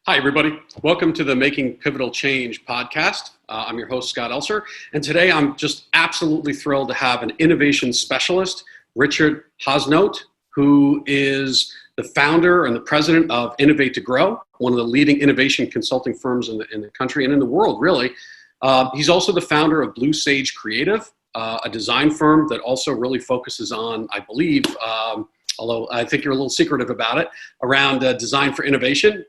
Hi, everybody. Welcome to the Making Pivotal Change podcast. I'm your host, Scott Elser, and today I'm just absolutely thrilled to have an innovation specialist, Richard Haasnoot, who is the founder and the president of Innovate2Grow, one of the leading innovation consulting firms in the country and in the world, really. He's also the founder of Blue Sage Creative, a design firm that also really focuses on, I believe, although I think you're a little secretive about it, around design for innovation.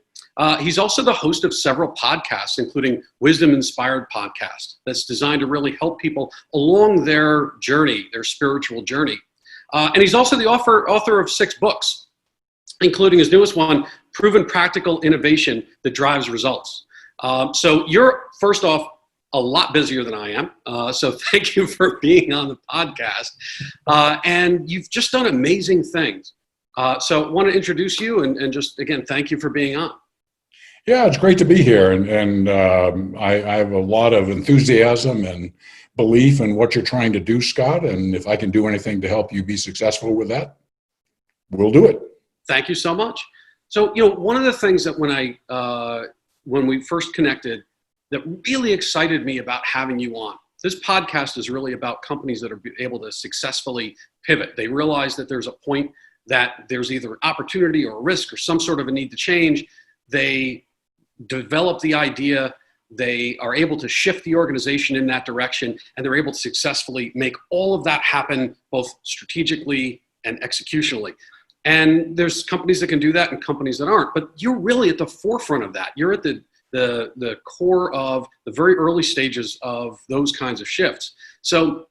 He's also the host of several podcasts, including Wisdom Inspired Podcast, that's designed to really help people along their journey, their spiritual journey. And he's also the author of 6 books, including his newest one, Proven Practical Innovation That Drives Results. So you're, first off, a lot busier than I am. So thank you for being on the podcast. And you've just done amazing things. So I want to introduce you and just, again, thank you for being on. Yeah, it's great to be here, and I have a lot of enthusiasm and belief in what you're trying to do, Scott, and if I can do anything to help you be successful with that, we'll do it. Thank you so much. So, one of the things that when we first connected that really excited me about having you on, this podcast is really about companies that are able to successfully pivot. They realize that there's a point that there's either opportunity or risk or some sort of a need to change. They develop the idea, they are able to shift the organization in that direction, and they're able to successfully make all of that happen both strategically and executionally. And there's companies that can do that and companies that aren't, but you're really at the forefront of that. You're at the core of the very early stages of those kinds of shifts. So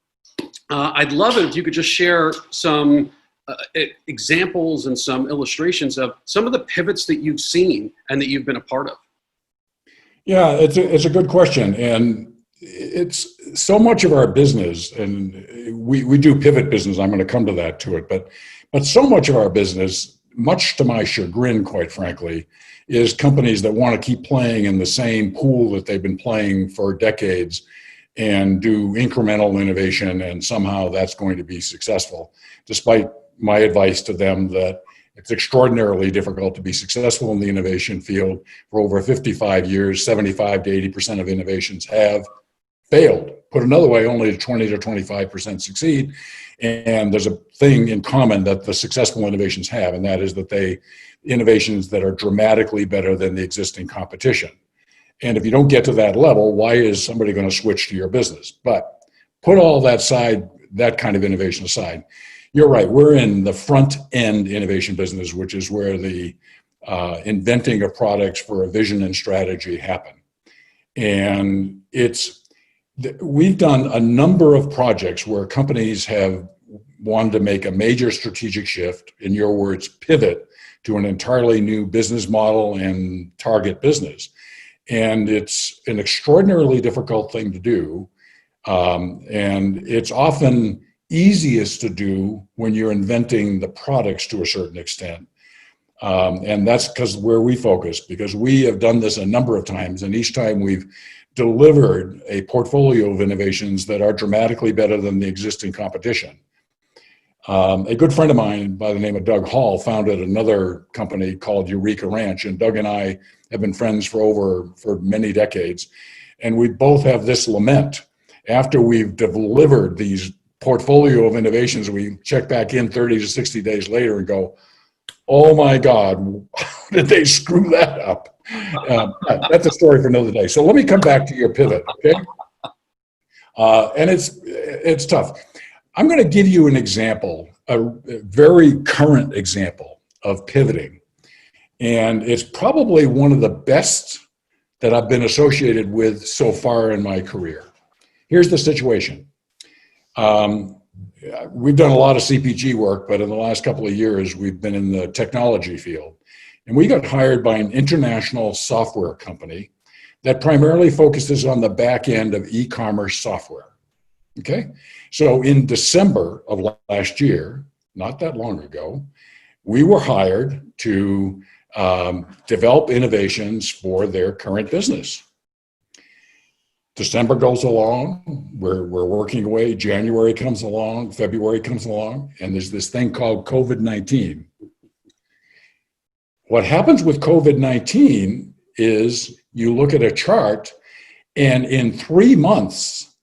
I'd love it if you could just share some examples and some illustrations of some of the pivots that you've seen and that you've been a part of. Yeah, it's a good question, and it's so much of our business, and we do pivot business. I'm going to come to that but so much of our business, much to my chagrin, quite frankly, is companies that want to keep playing in the same pool that they've been playing for decades and do incremental innovation, and somehow that's going to be successful, despite my advice to them that it's extraordinarily difficult to be successful in the innovation field. For over 55 years, 75 to 80% of innovations have failed. Put another way, only 20 to 25% succeed. And there's a thing in common that the successful innovations have, and that is that innovations that are dramatically better than the existing competition. And if you don't get to that level, why is somebody going to switch to your business? But put all that kind of innovation aside. You're right. We're in the front end innovation business, which is where the inventing of products for a vision and strategy happen. And we've done a number of projects where companies have wanted to make a major strategic shift, in your words, pivot to an entirely new business model and target business. And it's an extraordinarily difficult thing to do. And it's often easiest to do when you're inventing the products to a certain extent. And that's where we focus, because we have done this a number of times, and each time we've delivered a portfolio of innovations that are dramatically better than the existing competition. A good friend of mine by the name of Doug Hall founded another company called Eureka Ranch, and Doug and I have been friends for many decades. And we both have this lament. After we've delivered these portfolio of innovations, we check back in 30 to 60 days later and go, oh my God, how did they screw that up? That's a story for another day. So let me come back to your pivot, okay? And it's tough. I'm going to give you an example, a very current example of pivoting. And it's probably one of the best that I've been associated with so far in my career. Here's the situation. We've done a lot of CPG work, but in the last couple of years, we've been in the technology field. And we got hired by an international software company that primarily focuses on the back end of e-commerce software. Okay? So in December of last year, not that long ago, we were hired to develop innovations for their current business. December goes along, we're working away, January comes along, February comes along, and there's this thing called COVID-19. What happens with COVID-19 is you look at a chart, and in 3 months,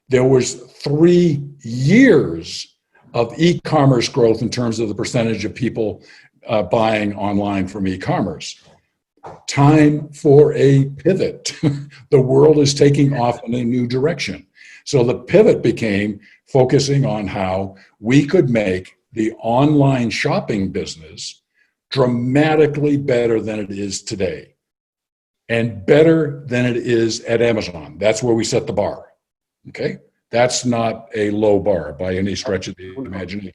there was 3 years of e-commerce growth in terms of the percentage of people buying online from e-commerce. Time for a pivot. The world is taking off in a new direction. So the pivot became focusing on how we could make the online shopping business dramatically better than it is today, and better than it is at Amazon. That's where we set the bar. Okay? That's not a low bar by any stretch of the imagination.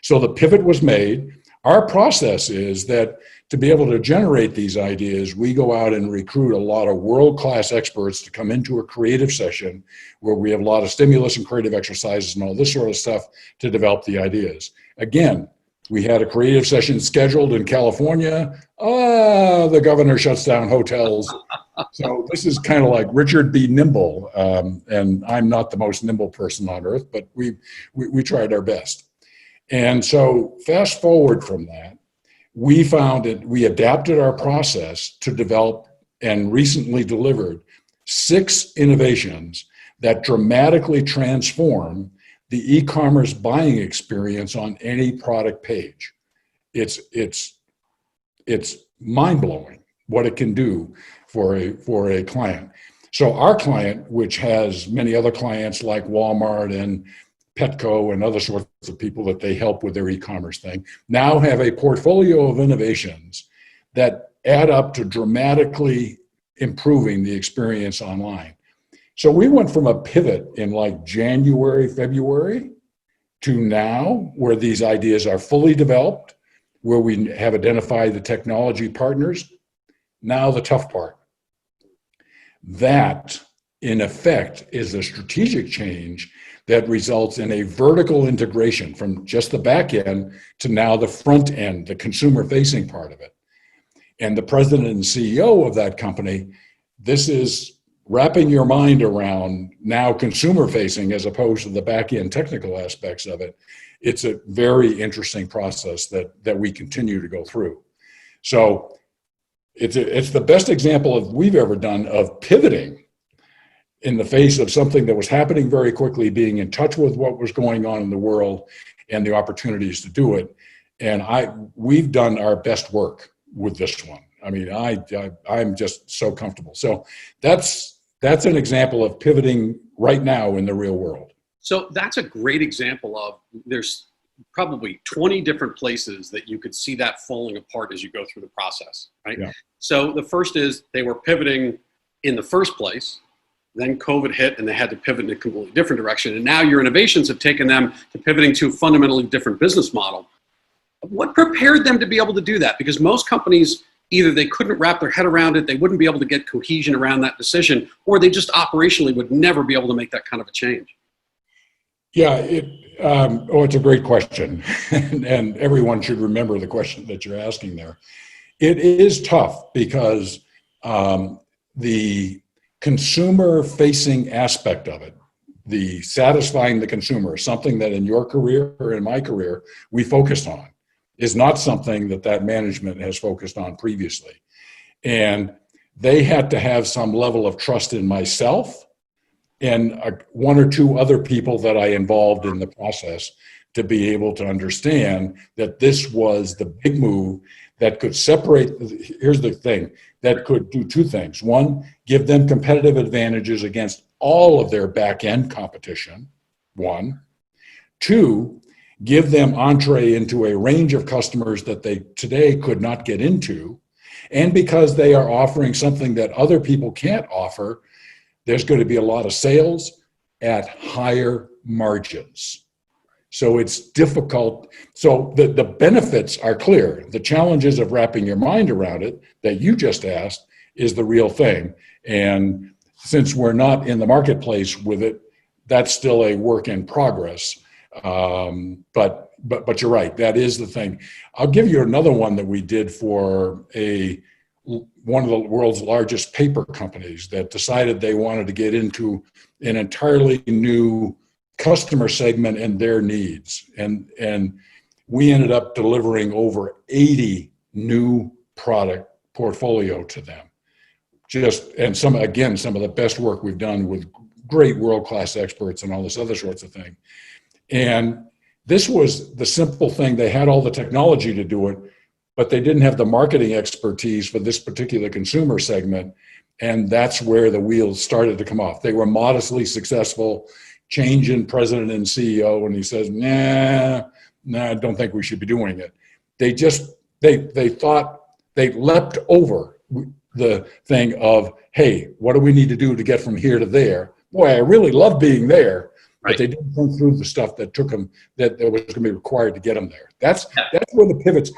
So the pivot was made. Our process is that to be able to generate these ideas, we go out and recruit a lot of world-class experts to come into a creative session where we have a lot of stimulus and creative exercises and all this sort of stuff to develop the ideas. Again, we had a creative session scheduled in California. The governor shuts down hotels. So this is kind of like Richard be nimble. And I'm not the most nimble person on earth, but we tried our best. And so fast forward from that, we found that we adapted our process to develop and recently delivered 6 innovations that dramatically transform the e-commerce buying experience on any product page. It's mind-blowing what it can do for a client. So our client, which has many other clients like Walmart and Petco and other sorts of people that they help with their e-commerce thing, now have a portfolio of innovations that add up to dramatically improving the experience online. So we went from a pivot in like January, February to now where these ideas are fully developed, where we have identified the technology partners. Now the tough part. That, in effect, is a strategic change that results in a vertical integration from just the back end to now the front end, the consumer-facing part of it. And the president and CEO of that company, this is wrapping your mind around now consumer-facing as opposed to the back-end technical aspects of it. It's a very interesting process that we continue to go through. So it's the best example we've ever done of pivoting in the face of something that was happening very quickly, being in touch with what was going on in the world and the opportunities to do it. And we've done our best work with this one. I mean, I'm just so comfortable. So that's an example of pivoting right now in the real world. So that's a great example of, there's probably 20 different places that you could see that falling apart as you go through the process, right? Yeah. So the first is they were pivoting in the first place. Then COVID hit and they had to pivot in a completely different direction. And now your innovations have taken them to pivoting to a fundamentally different business model. What prepared them to be able to do that? Because most companies, either they couldn't wrap their head around it, they wouldn't be able to get cohesion around that decision, or they just operationally would never be able to make that kind of a change. Yeah, it's a great question. and everyone should remember the question that you're asking there. It is tough because the consumer-facing aspect of it, the satisfying the consumer, something that in your career or in my career we focused on, is not something that management has focused on previously. And they had to have some level of trust in myself and 1 or 2 other people that I involved in the process to be able to understand that this was the big move that could separate. Here's the thing, that could do 2 things. 1, give them competitive advantages against all of their back-end competition. 1. 2, give them entree into a range of customers that they today could not get into. And because they are offering something that other people can't offer, there's going to be a lot of sales at higher margins. So it's difficult. So the benefits are clear. The challenges of wrapping your mind around it that you just asked is the real thing. And since we're not in the marketplace with it, that's still a work in progress. But you're right, that is the thing. I'll give you another one that we did for one of the world's largest paper companies that decided they wanted to get into an entirely new customer segment and their needs. And we ended up delivering over 80 new product portfolio to them. and some of the best work we've done with great world-class experts and all this other sorts of thing. And this was the simple thing. They had all the technology to do it, but they didn't have the marketing expertise for this particular consumer segment. And that's where the wheels started to come off. They were modestly successful, change in president and CEO, and he says, I don't think we should be doing it. They thought they leapt over the thing of, hey, what do we need to do to get from here to there? Boy, I really love being there, but they didn't think through the stuff that took them, that was going to be required to get them there. That's where the pivots,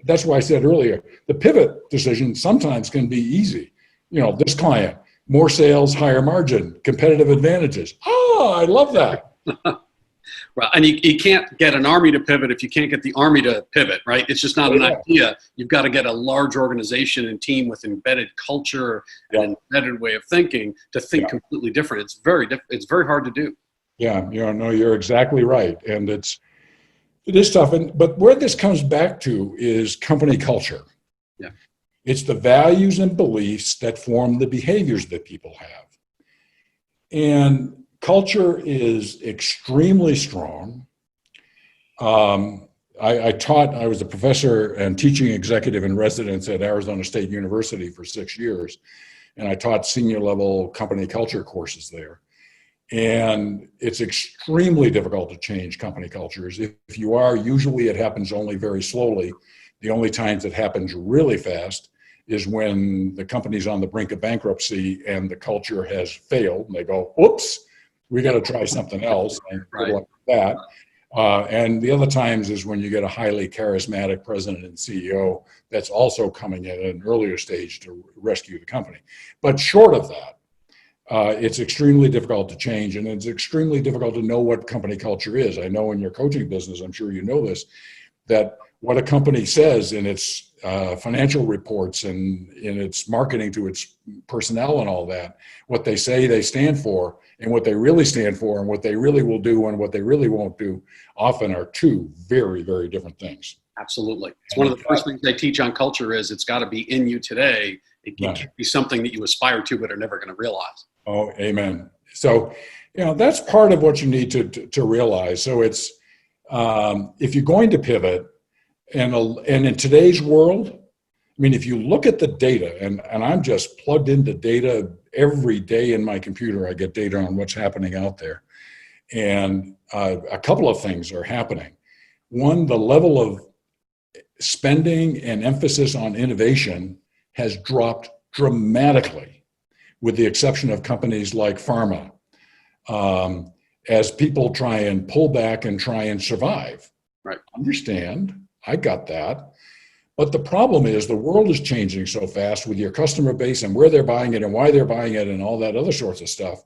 that's why I said earlier, the pivot decision sometimes can be easy. This client, more sales, higher margin, competitive advantages. Oh, I love that. Right. And you can't get an army to pivot if you can't get the army to pivot, right? It's just not an idea. You've got to get a large organization and team with embedded culture and embedded way of thinking to think completely different. It's very hard to do. Yeah, you're exactly right. And it is tough. But where this comes back to is company culture. Yeah. It's the values and beliefs that form the behaviors that people have. And culture is extremely strong. I was a professor and teaching executive in residence at Arizona State University for 6 years, and I taught senior level company culture courses there. And it's extremely difficult to change company cultures. If you are, usually it happens only very slowly. The only times it happens really fast is when the company's on the brink of bankruptcy and the culture has failed, and they go, oops, we got to try something else. And good luck with that. And the other times is when you get a highly charismatic president and CEO that's also coming in at an earlier stage to rescue the company. But short of that, it's extremely difficult to change, and it's extremely difficult to know what company culture is. I know in your coaching business, I'm sure you know this, that what a company says in its financial reports and in its marketing to its personnel and all that, what they say they stand for and what they really stand for and what they really will do and what they really won't do often are two very, very different things. Absolutely. It's one of the first things they teach on culture is it's got to be in you today. It can't be something that you aspire to but are never going to realize. Oh, amen. So, that's part of what you need to realize. So it's, if you're going to pivot, and in today's world, I mean, if you look at the data, and I'm just plugged into data every day in my computer, I get data on what's happening out there. And a couple of things are happening. One, the level of spending and emphasis on innovation has dropped dramatically, with the exception of companies like pharma, as people try and pull back and try and survive. Right. Understand. I got that. But the problem is the world is changing so fast with your customer base and where they're buying it and why they're buying it and all that other sorts of stuff,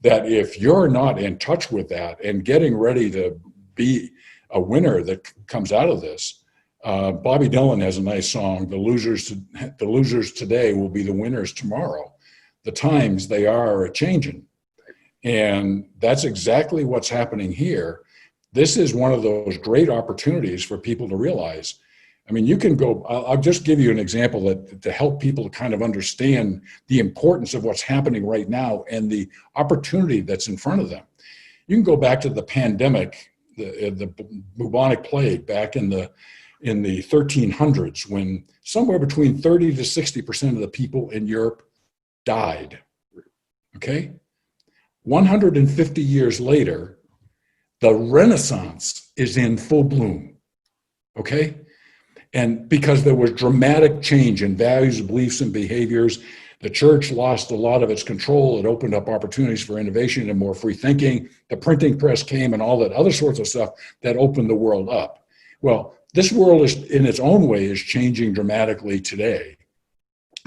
that if you're not in touch with that and getting ready to be a winner that comes out of this, Bobby Dylan has a nice song, the losers today will be the winners tomorrow. The times they are changing. And that's exactly what's happening here. This is one of those great opportunities for people to realize. I mean, you can go, I'll just give you an example that to help people kind of understand the importance of what's happening right now and the opportunity that's in front of them. You can go back to the pandemic, the bubonic plague back in the 1300s, when somewhere between 30 to 60% of the people in Europe died. Okay? 150 years later, the Renaissance is in full bloom, okay? And because there was dramatic change in values, beliefs, and behaviors, the church lost a lot of its control. It opened up opportunities for innovation and more free thinking. The printing press came and all that other sorts of stuff that opened the world up. Well, this world is, in its own way, is changing dramatically today.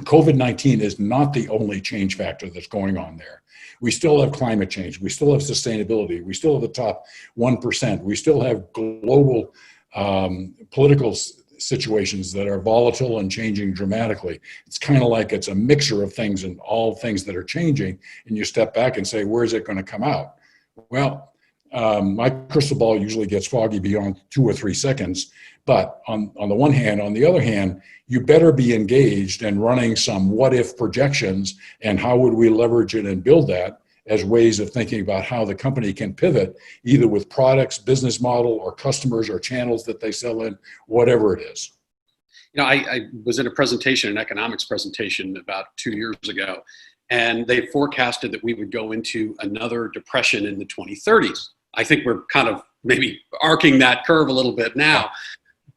COVID-19 is not the only change factor that's going on there. We still have climate change. We still have sustainability. We still have the top 1%. We still have global political situations that are volatile and changing dramatically. It's kind of like it's a mixture of things and all things that are changing. And you step back and say, where's it going to come out? Well, My crystal ball usually gets foggy beyond 2 or 3 seconds. But on the one hand, on the other hand, you better be engaged and running some what if projections and how would we leverage it and build that as ways of thinking about how the company can pivot either with products, business model, or customers or channels that they sell in, whatever it is. I was in a presentation, an economics presentation about 2 years ago, and they forecasted that we would go into another depression in the 2030s. I think we're kind of maybe arcing that curve a little bit now.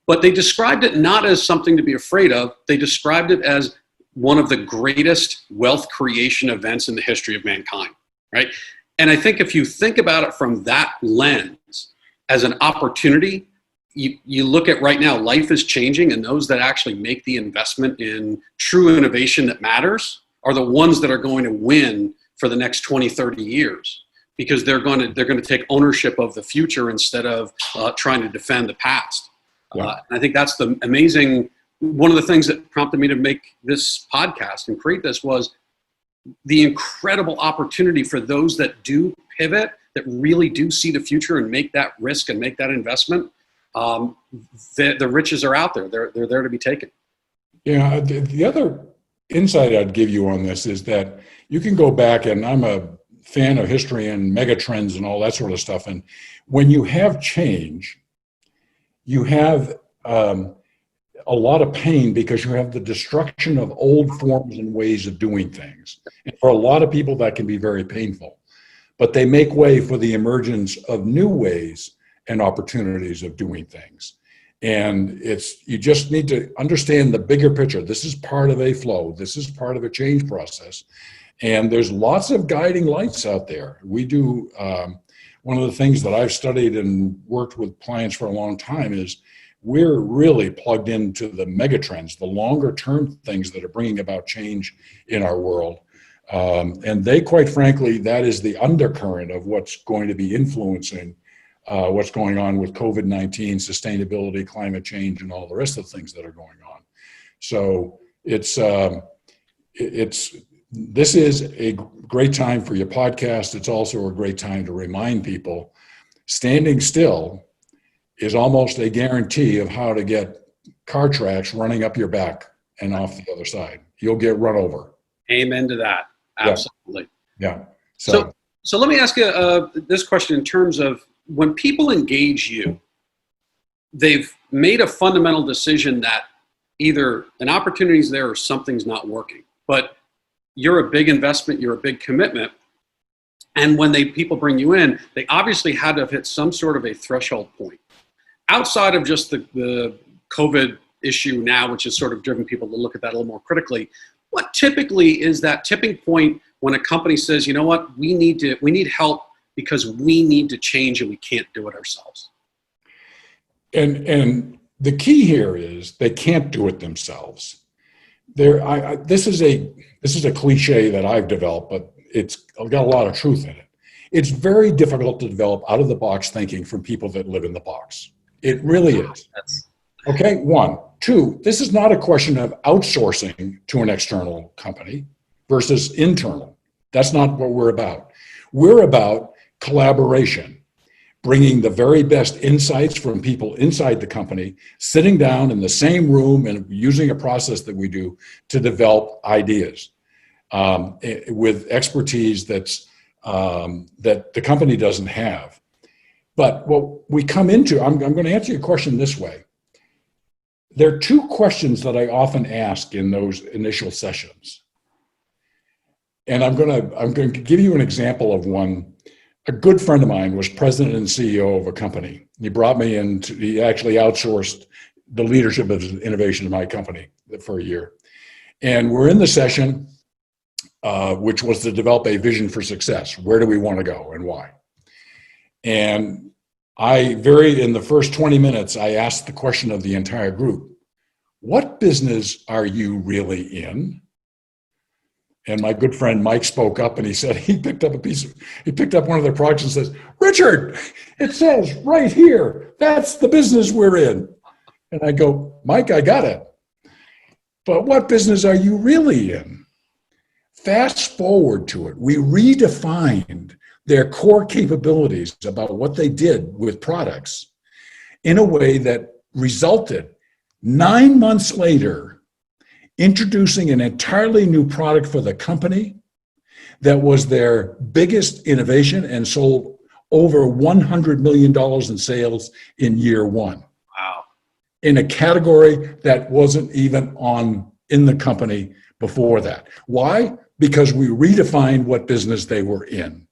But they described it not as something to be afraid of. They described it as one of the greatest wealth creation events in the history of mankind, right? And I think if you think about it from that lens as an opportunity, you look at right now, life is changing, and those that actually make the investment in true innovation that matters are the ones that are going to win for the next 20, 30 years, because they're going to take ownership of the future instead of trying to defend the past. And I think that's the amazing, one of the things that prompted me to make this podcast and create this was the incredible opportunity for those that do pivot, that really do see the future and make that risk and make that investment. The riches are out there. They're there to be taken. Yeah. The other insight I'd give you on this is that you can go back, and I'm a fan of history and mega trends and all that sort of stuff. And when you have change, you have a lot of pain because you have the destruction of old forms and ways of doing things. And for a lot of people, that can be very painful. But they make way for the emergence of new ways and opportunities of doing things. And you just need to understand the bigger picture. This is part of a flow. This is part of a change process. And there's lots of guiding lights out there. We do, one of the things that I've studied and worked with clients for a long time is we're really plugged into the megatrends, the longer term things that are bringing about change in our world. And they, quite frankly, that is the undercurrent of what's going to be influencing what's going on with COVID-19, sustainability, climate change, and all the rest of the things that are going on. So this is a great time for your podcast. It's also a great time to remind people standing still is almost a guarantee of how to get car tracks running up your back and off the other side. You'll get run over. Amen to that. Absolutely. Yeah. So let me ask you this question in terms of when people engage you, they've made a fundamental decision that either an opportunity is there or something's not working. But you're a big investment, you're a big commitment. And when people bring you in, they obviously had to have hit some sort of a threshold point. Outside of just the COVID issue now, which has sort of driven people to look at that a little more critically, what typically is that tipping point when a company says, you know what, we need help because we need to change and we can't do it ourselves? And the key here is they can't do it themselves. This is a cliche that I've developed, but it's got a lot of truth in it. It's very difficult to develop out of the box thinking from people that live in the box. It really is. Okay, 1. 2, this is not a question of outsourcing to an external company versus internal. That's not what we're about. We're about collaboration, bringing the very best insights from people inside the company, sitting down in the same room and using a process that we do to develop ideas with expertise that the company doesn't have. But what we come into, I'm going to answer your question this way. There are 2 questions that I often ask in those initial sessions. And I'm going to give you an example of one. A good friend of mine was president and CEO of a company. He brought me in, he actually outsourced the leadership of innovation in my company for a year. And we're in the session, which was to develop a vision for success. Where do we want to go and why? And in the first 20 minutes, I asked the question of the entire group, what business are you really in? And my good friend Mike spoke up and he said he picked up one of their products and says, Richard, it says right here, that's the business we're in. And I go, Mike, I got it. But what business are you really in? Fast forward to it. We redefined their core capabilities about what they did with products in a way that resulted 9 months later introducing an entirely new product for the company that was their biggest innovation and sold over $100 million in sales in year one. Wow. In a category that wasn't even in the company before that. Why? Because we redefined what business they were in,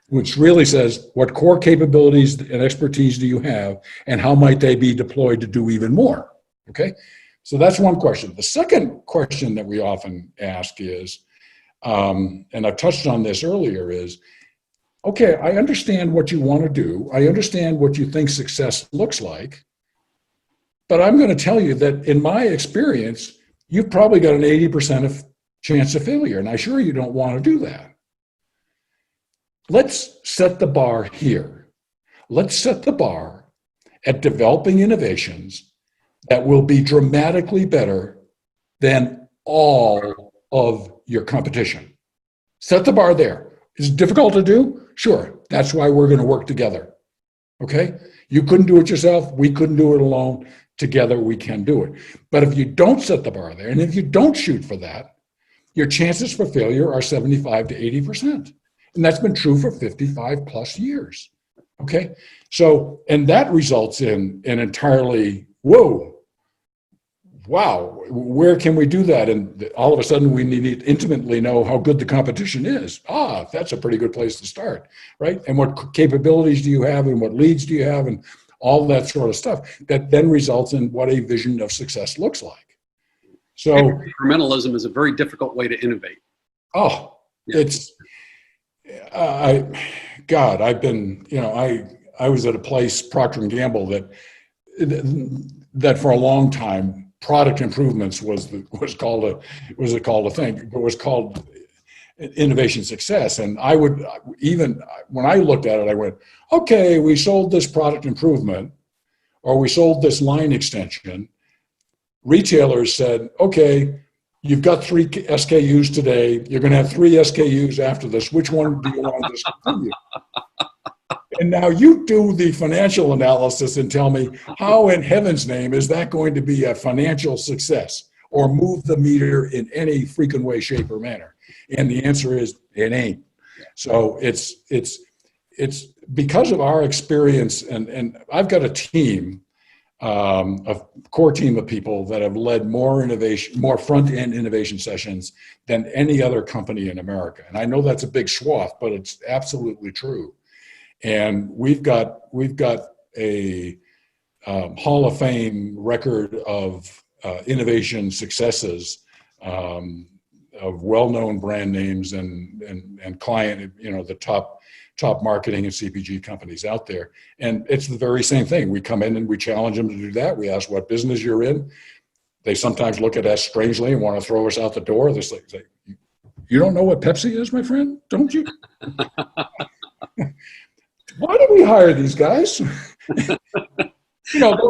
which really says what core capabilities and expertise do you have and how might they be deployed to do even more? Okay, so that's one question. The second question that we often ask is, and I touched on this earlier, is, okay, I understand what you want to do. I understand what you think success looks like. But I'm going to tell you that in my experience, you've probably got an 80% chance of failure. And I'm sure you don't want to do that. Let's set the bar here. Let's set the bar at developing innovations that will be dramatically better than all of your competition. Set the bar there. Is it difficult to do? Sure. That's why we're going to work together. Okay? You couldn't do it yourself. We couldn't do it alone. Together we can do it. But if you don't set the bar there, and if you don't shoot for that, your chances for failure are 75 to 80%. And that's been true for 55 plus years. Okay? So, and that results in an entirely, whoa, wow, where can we do that? And all of a sudden we need to intimately know how good the competition is. That's a pretty good place to start, right? And what capabilities do you have and what leads do you have and all that sort of stuff that then results in what a vision of success looks like. So incrementalism is a very difficult way to innovate. It's, I've been, I was at a place, Procter & Gamble, that for a long time, product improvements was called a thing. It was called innovation success. And I would, even when I looked at it, I went, okay, we sold this product improvement or we sold this line extension. Retailers said, okay, you've got 3 SKUs today. You're going to have 3 SKUs after this. Which one do you want to discontinue? And now you do the financial analysis and tell me how in heaven's name is that going to be a financial success or move the meter in any freaking way, shape, or manner? And the answer is it ain't. So it's because of our experience, and I've got a team, a core team of people that have led more front-end innovation sessions than any other company in America. And I know that's a big swath, but it's absolutely true. And we've got a Hall of Fame record of innovation successes of well-known brand names and client, the top marketing and CPG companies out there. And it's the very same thing. We come in and we challenge them to do that. We ask what business you're in. They sometimes look at us strangely and want to throw us out the door. They're like, you don't know what Pepsi is, my friend? Don't you? Why did we hire these guys? I've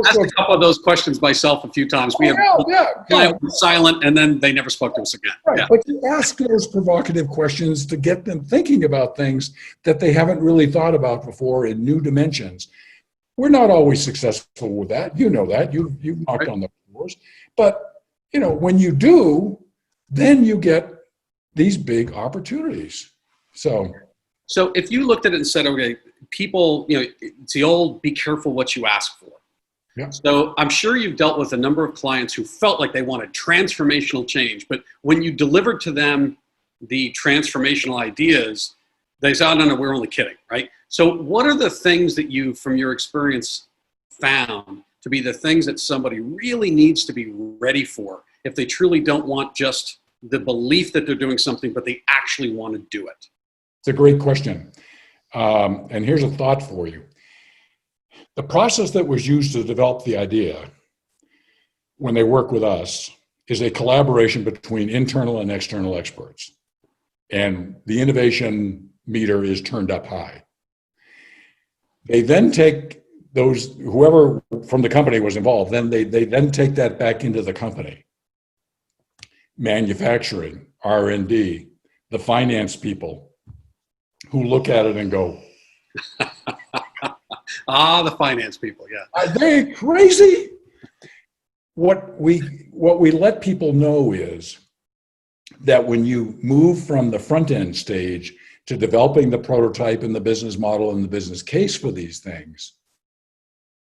asked a couple of those questions myself a few times. We have silent, and then they never spoke to us again. Right. Yeah. But you ask those provocative questions to get them thinking about things that they haven't really thought about before in new dimensions. We're not always successful with that. You know that. You've knocked on the doors. But when you do, then you get these big opportunities. So if you looked at it and said, okay, people, it's the old be careful what you ask for. Yeah. So I'm sure you've dealt with a number of clients who felt like they wanted transformational change, but when you delivered to them the transformational ideas, they said, oh, no, we're only kidding, right? So what are the things that you, from your experience, found to be the things that somebody really needs to be ready for if they truly don't want just the belief that they're doing something, but they actually want to do it? It's a great question. And here's a thought for you. The process that was used to develop the idea when they work with us is a collaboration between internal and external experts. And the innovation meter is turned up high. They then take those, whoever from the company was involved, then they then take that back into the company. Manufacturing, R&D, the finance people, who look at it and go, The finance people, yeah. are they crazy? What we let people know is that when you move from the front end stage to developing the prototype and the business model and the business case for these things,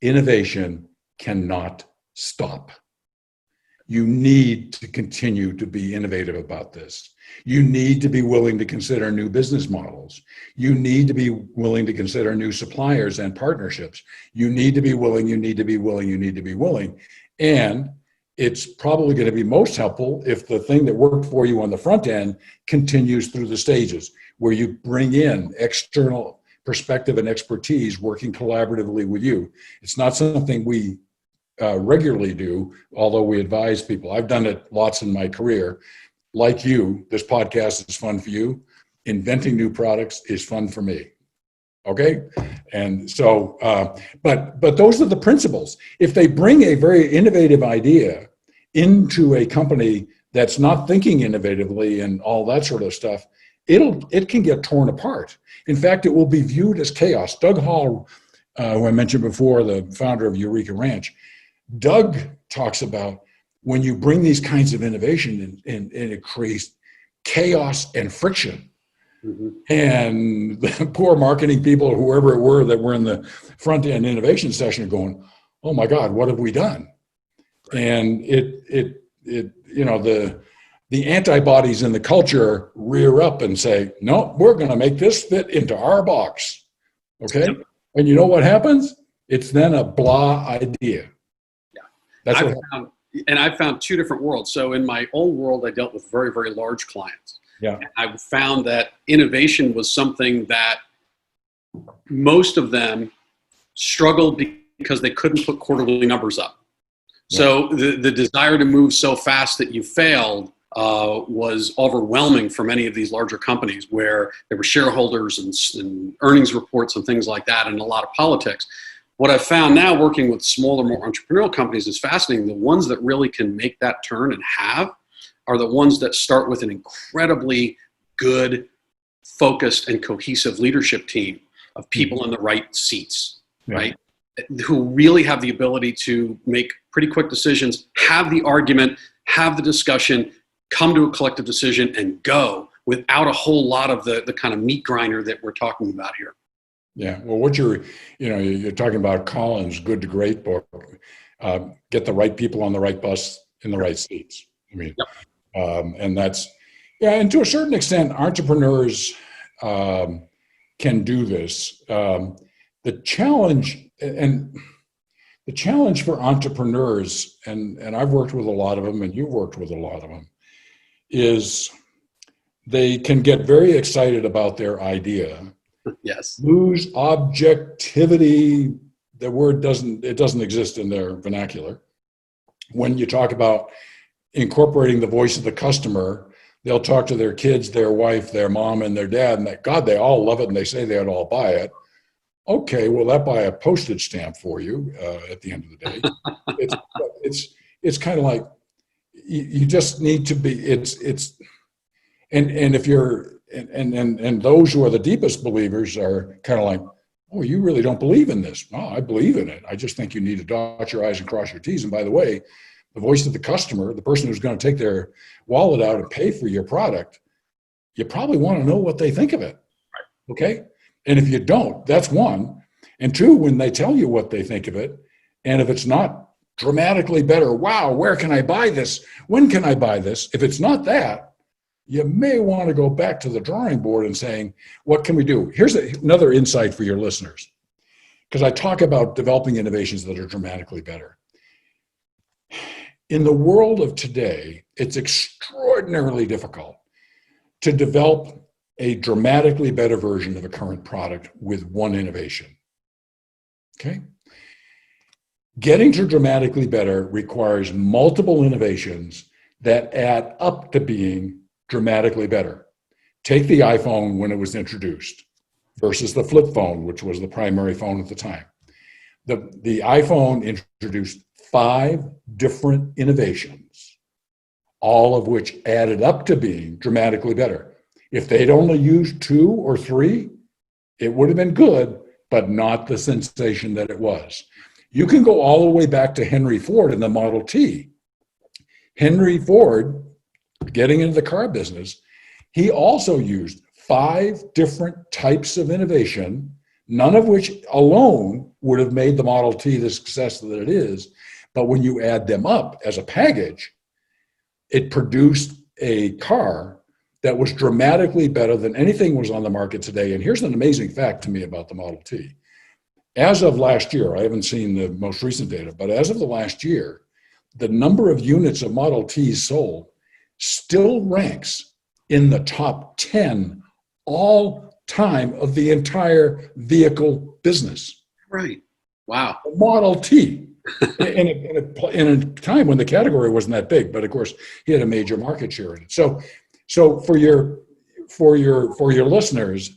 innovation cannot stop. You need to continue to be innovative about this. You need to be willing to consider new business models. You need to be willing to consider new suppliers and partnerships. You need to be willing, you need to be willing, you need to be willing. And it's probably going to be most helpful if the thing that worked for you on the front end continues through the stages, where you bring in external perspective and expertise working collaboratively with you. It's not something we regularly do, although we advise people. I've done it lots in my career. Like you, this podcast is fun for you. Inventing new products is fun for me. Okay? And so, but those are the principles. If they bring a very innovative idea into a company that's not thinking innovatively and all that sort of stuff, it can get torn apart. In fact, it will be viewed as chaos. Doug Hall, who I mentioned before, the founder of Eureka Ranch, Doug talks about when you bring these kinds of innovation and it creates chaos and friction. Mm-hmm. And the poor marketing people, whoever it were that were in the front end innovation session, are going, "Oh my God, what have we done?" Right. And the antibodies in the culture rear up and say, "No, we're going to make this fit into our box." Okay, yep. And you know what happens? It's then a blah idea. Yeah, that's I've found two different worlds. So in my old world, I dealt with very, very large clients. Yeah, and I found that innovation was something that most of them struggled because they couldn't put quarterly numbers up. Yeah. So the desire to move so fast that you failed was overwhelming for many of these larger companies, where there were shareholders and earnings reports and things like that, and a lot of politics. What I've found now working with smaller, more entrepreneurial companies is fascinating. The ones that really can make that turn and are the ones that start with an incredibly good, focused, and cohesive leadership team of people in the right seats, right? Who really have the ability to make pretty quick decisions, have the argument, have the discussion, come to a collective decision, and go without a whole lot of the kind of meat grinder that we're talking about here. Yeah, well, what you're talking about Collins' Good to Great book, get the right people on the right bus in the right seats. I mean, yep. And that's, and to a certain extent, entrepreneurs can do this. The challenge for entrepreneurs, and I've worked with a lot of them, and you've worked with a lot of them, is they can get very excited about their idea. Yes. Lose objectivity. The word doesn't exist in their vernacular. When you talk about incorporating the voice of the customer, they'll talk to their kids, their wife, their mom, and their dad, and they all love it, and they say they'd all buy it. Okay, well, that buy a postage stamp for you at the end of the day. It's kind of like you just need to be. And if you're and those who are the deepest believers are kind of like, oh, you really don't believe in this? No, I believe in it. I just think you need to dot your I's and cross your T's. And by the way, the voice of the customer, the person who's going to take their wallet out and pay for your product, you probably want to know what they think of it. Okay? And if you don't, that's one. And two, when they tell you what they think of it, and if it's not dramatically better, wow, where can I buy this? When can I buy this? If it's not that, you may want to go back to the drawing board and saying, what can we do? Here's another insight for your listeners, because I talk about developing innovations that are dramatically better. In the world of today, it's extraordinarily difficult to develop a dramatically better version of a current product with one innovation. Okay? Getting to dramatically better requires multiple innovations that add up to being dramatically better. Take the iPhone when it was introduced versus the flip phone, which was the primary phone at the time. The iPhone introduced 5 different innovations, all of which added up to being dramatically better. If they'd only used 2 or 3, it would have been good, but not the sensation that it was. You can go all the way back to Henry Ford and the Model T. Henry Ford, getting into the car business, he also used 5 different types of innovation, none of which alone would have made the Model T the success that it is. But when you add them up as a package, it produced a car that was dramatically better than anything was on the market today. And here's an amazing fact to me about the Model T. As of last year, I haven't seen the most recent data, but as of the last year, the number of units of Model Ts sold still ranks in the top 10 all time of the entire vehicle business. Right. Wow. The Model T. in a time when the category wasn't that big, but of course he had a major market share in it. So for your listeners,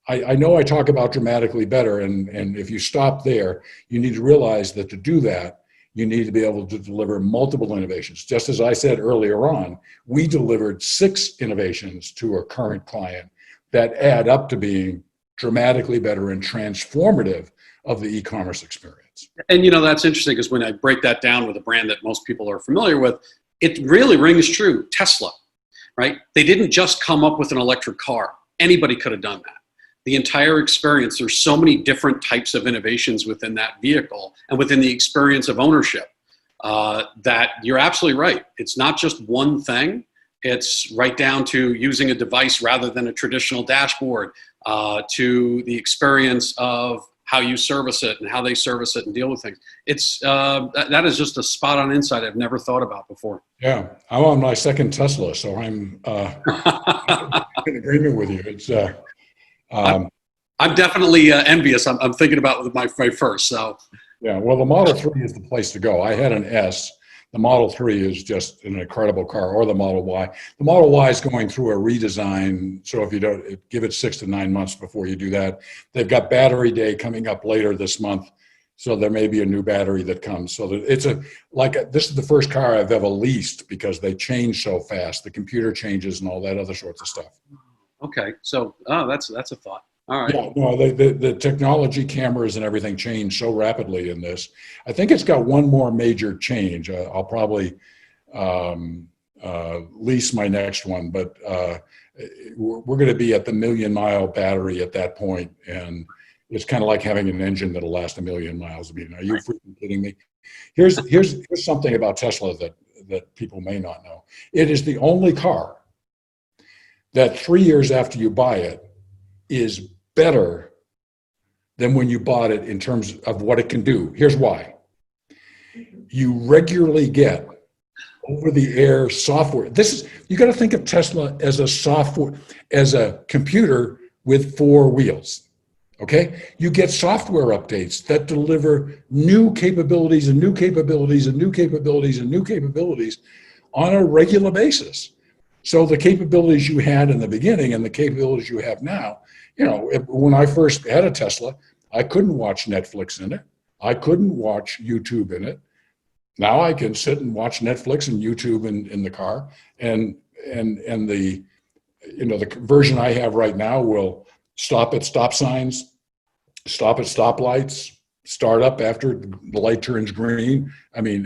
I know I talk about dramatically better, and if you stop there, you need to realize that to do that, you need to be able to deliver multiple innovations. Just as I said earlier on, we delivered 6 innovations to a current client that add up to being dramatically better and transformative of the e-commerce experience. And that's interesting because when I break that down with a brand that most people are familiar with, it really rings true. Tesla, right? They didn't just come up with an electric car. Anybody could have done that. The entire experience, there's so many different types of innovations within that vehicle and within the experience of ownership that you're absolutely right. It's not just one thing. It's right down to using a device rather than a traditional dashboard, to the experience of how you service it and how they service it and deal with things. It's that is just a spot on insight I've never thought about before. Yeah, I'm on my second Tesla, so I'm in agreement with you. It's I'm definitely envious. I'm thinking about my first. So yeah, well, the Model 3 is the place to go. I had an S. The Model 3 is just an incredible car, or the Model Y. The Model Y is going through a redesign, so if you don't, give it 6 to 9 months before you do that. They've got Battery Day coming up later this month, so there may be a new battery that comes. So that this is the first car I've ever leased because they change so fast. The computer changes and all that other sorts of stuff. Okay, so that's a thought. All right. Yeah, no, the technology, cameras, and everything changed so rapidly in this. I think it's got one more major change. I'll probably lease my next one, but we're going to be at the 1,000,000-mile battery at that point, and it's kind of like having an engine that'll last 1,000,000 miles. I mean, are you freaking kidding me? Here's something about Tesla that people may not know. It is the only car that 3 years after you buy it is better than when you bought it in terms of what it can do. Here's why. You regularly get over-the-air software. You got to think of Tesla as a computer with 4 wheels. Okay? You get software updates that deliver new capabilities and new capabilities and new capabilities and new capabilities on a regular basis. So the capabilities you had in the beginning and the capabilities you have now, when I first had a Tesla, I couldn't watch Netflix in it. I couldn't watch YouTube in it. Now I can sit and watch Netflix and YouTube in the car. And the version I have right now will stop at stop signs, stop at stoplights, start up after the light turns green. I mean,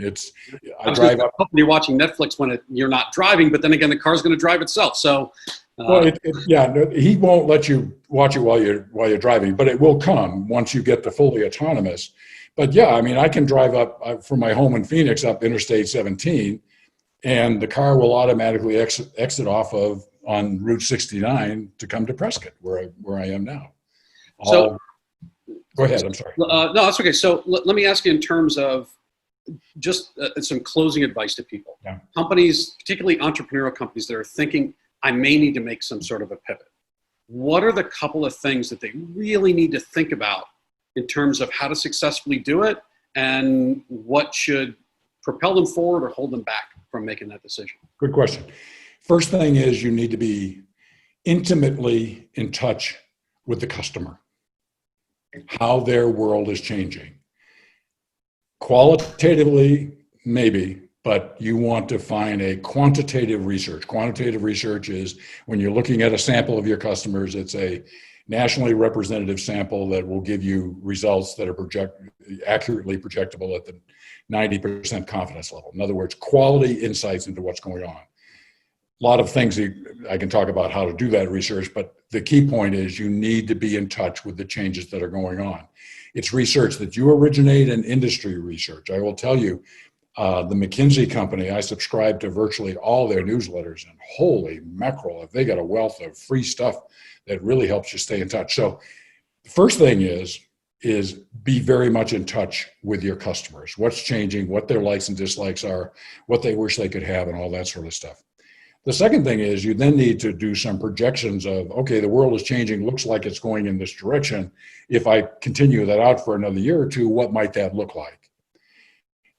I drive up. You're watching Netflix when you're not driving, but then again, the car's going to drive itself. So, he won't let you watch it while you're driving, but it will come once you get to fully autonomous. But yeah, I mean, I can drive up from my home in Phoenix up Interstate 17, and the car will automatically exit off on Route 69 to come to Prescott, where I am now. Go ahead. I'm sorry. No, that's okay. So let me ask you in terms of just some closing advice to people. Yeah. Companies, particularly entrepreneurial companies that are thinking, I may need to make some sort of a pivot. What are the couple of things that they really need to think about in terms of how to successfully do it and what should propel them forward or hold them back from making that decision? Good question. First thing is you need to be intimately in touch with the customer, how their world is changing. Qualitatively, maybe, but you want to find a quantitative research. Quantitative research is when you're looking at a sample of your customers, it's a nationally representative sample that will give you results that are accurately projectable at the 90% confidence level. In other words, quality insights into what's going on. A lot of things I can talk about how to do that research, but the key point is you need to be in touch with the changes that are going on. It's research that you originate and industry research. I will tell you, the McKinsey company, I subscribe to virtually all their newsletters, and holy mackerel, have they got a wealth of free stuff that really helps you stay in touch. So the first thing is be very much in touch with your customers. What's changing, what their likes and dislikes are, what they wish they could have, and all that sort of stuff. The second thing is you then need to do some projections of, okay, the world is changing, looks like it's going in this direction. If I continue that out for another year or two, what might that look like?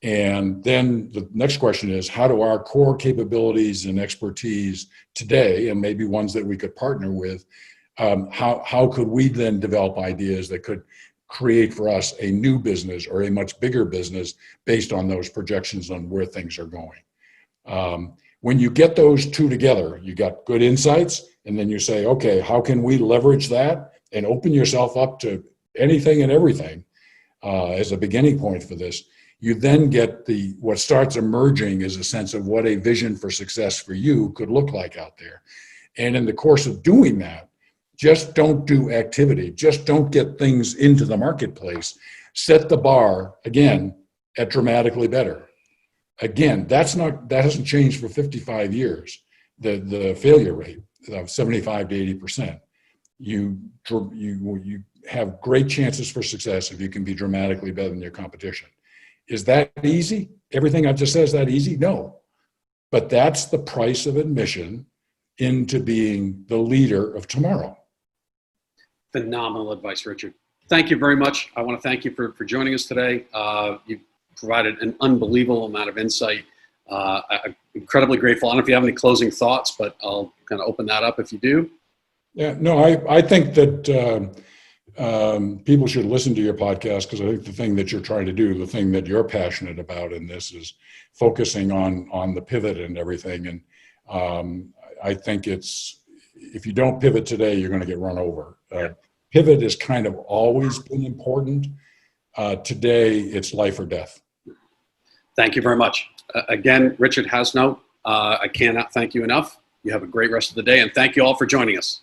And then the next question is, how do our core capabilities and expertise today, and maybe ones that we could partner with, how could we then develop ideas that could create for us a new business or a much bigger business based on those projections on where things are going? When you get those two together, you got good insights, and then you say, okay, how can we leverage that and open yourself up to anything and everything as a beginning point for this? You then get what starts emerging is a sense of what a vision for success for you could look like out there. And in the course of doing that, just don't do activity. Just don't get things into the marketplace. Set the bar, again, at dramatically better. Again, that hasn't changed for 55 years. The failure rate of 75 to 80%. You have great chances for success if you can be dramatically better than your competition. Is that easy? Everything I've just said, is that easy? No. But that's the price of admission into being the leader of tomorrow. Phenomenal advice, Richard. Thank you very much. I want to thank you for joining us today. You've provided an unbelievable amount of insight. I'm incredibly grateful. I don't know if you have any closing thoughts, but I'll kind of open that up if you do. Yeah, no, I think that people should listen to your podcast, because I think the thing that you're trying to do, the thing that you're passionate about in this, is focusing on the pivot and everything. And I think if you don't pivot today, you're going to get run over. Pivot has kind of always been important. Today, it's life or death. Thank you very much. Again, Richard Haasnoot, I cannot thank you enough. You have a great rest of the day, and thank you all for joining us.